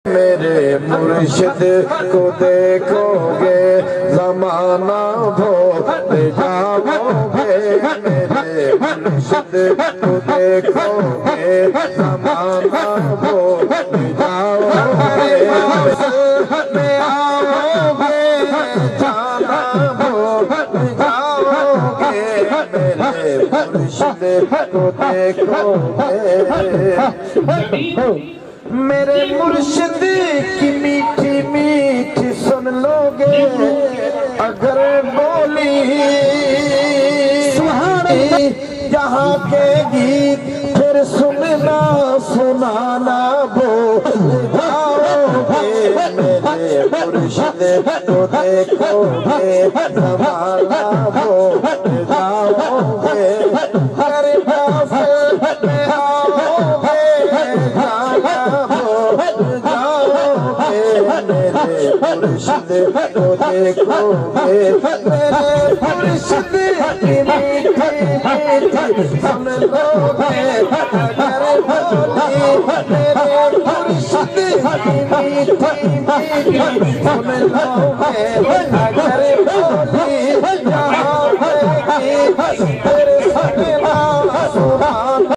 میرے مرشد کو دیکھو گے زمانہ بھول جاؤ گے میرے مرشد کو دیکھو گے زمانہ بھول جاؤ گے میں آؤ گے جانا بھول جاؤ گے میرے مرشد کو دیکھو گے میرے مرشد کی میٹھی میٹھی سن لو گے اگر بولی سہانی یہاں کے گیت پھر سننا سنانا بھول جاؤ گے میرے مرشد کو دیکھو گے زمانہ بھول جاؤ گے ہر کافر میں آؤ گے میرے مرشد کو دیکھو گے میرے مرشد کی میٹھی میٹھی سن لو گے اگر بولی میرے مرشد کی میٹھی میٹھی سن لو گے اگر بولی جہاں